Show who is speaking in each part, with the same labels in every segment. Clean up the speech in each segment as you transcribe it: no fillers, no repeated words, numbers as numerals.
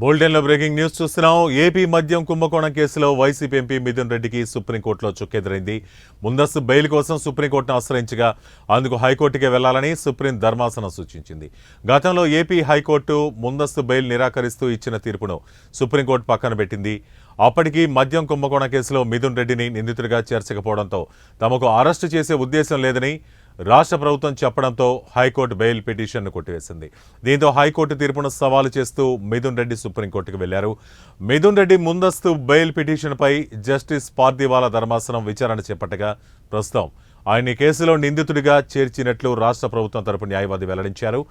Speaker 1: బులెటిన్లో breaking news చూస్తున్నాం. AP మద్యం కుంభకోణం కేసులో వైసీపీ ఎంపీ మిథున్ రెడ్డికి సుప్రీంకోర్టులో చుక్కెదురైంది. ముందస్తు బెయిల్ కోసం సుప్రీంకోర్టును ఆశ్రయించగా అందుకు హైకోర్టుకే వెళ్లాలని సుప్రీం ధర్మాసనం సూచించింది. గతంలో ఏపీ హైకోర్టు ముందస్తు బెయిల్ నిరాకరిస్తూ ఇచ్చిన తీర్పును సుప్రీంకోర్టు పక్కన పెట్టింది. అప్పటికీ మద్యం కుంభకోణం కేసులో మిథున్ రెడ్డిని నిందితుడిగా చేర్చకపోవడంతో తమకు అరెస్టు చేసే ఉద్దేశం లేదని రాష్ట్ర ప్రభుత్వం చెప్పడంతో హైకోర్టు బెయిల్ పిటిషన్ను కొట్టివేసింది. దీంతో హైకోర్టు తీర్పును సవాలు చేస్తూ మిథున్ రెడ్డి సుప్రీంకోర్టుకు వెళ్లారు. మిథున్ రెడ్డి ముందస్తు బెయిల్ పిటిషన్పై జస్టిస్ పార్దీవాలా ధర్మాసనం విచారణ చేపట్టగా ప్రస్తుతం ఆయన్ని కేసులో నిందితుడిగా చేర్చినట్లు రాష్ట్ర ప్రభుత్వం తరపు న్యాయవాది వెల్లడించారు.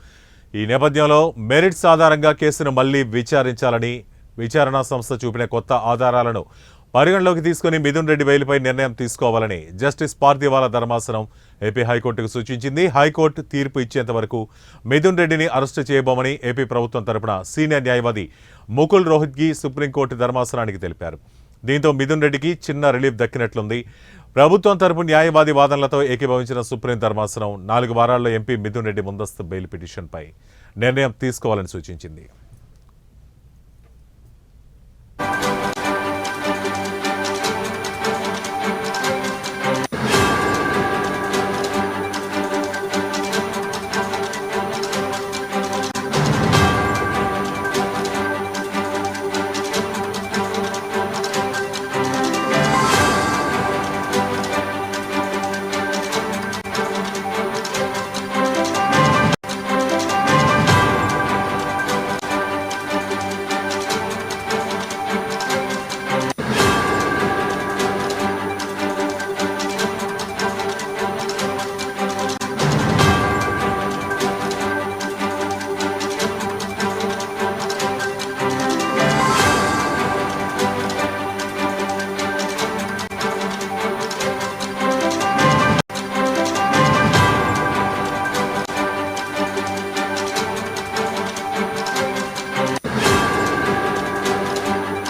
Speaker 1: ఈ నేపథ్యంలో మెరిట్స్ ఆధారంగా కేసును మళ్లీ విచారించాలని విచారణా సంస్థ చూపిన కొత్త ఆధారాలను పరిగణలోకి తీసుకుని మిథున్ రెడ్డి బెయిల్పై నిర్ణయం తీసుకోవాలని జస్టిస్ పార్దీవాలా ధర్మాసనం ఏపీ హైకోర్టుకు సూచించింది. హైకోర్టు తీర్పు ఇచ్చేంత వరకు మిథున్ రెడ్డిని అరెస్టు చేయబోమని ఏపీ ప్రభుత్వం తరపున సీనియర్ న్యాయవాది ముకుల్ రోహిత్గి సుప్రీంకోర్టు ధర్మాసనానికి తెలిపారు. దీంతో మిథున్ రెడ్డికి చిన్న రిలీఫ్ దక్కినట్లుంది. ప్రభుత్వం తరపు న్యాయవాది వాదనలతో ఏకీభవించిన సుప్రీం ధర్మాసనం 4 వారాల్లో ఎంపీ మిథున్ రెడ్డి ముందస్తు బెయిల్ పిటిషన్పై నిర్ణయం తీసుకోవాలని సూచించింది.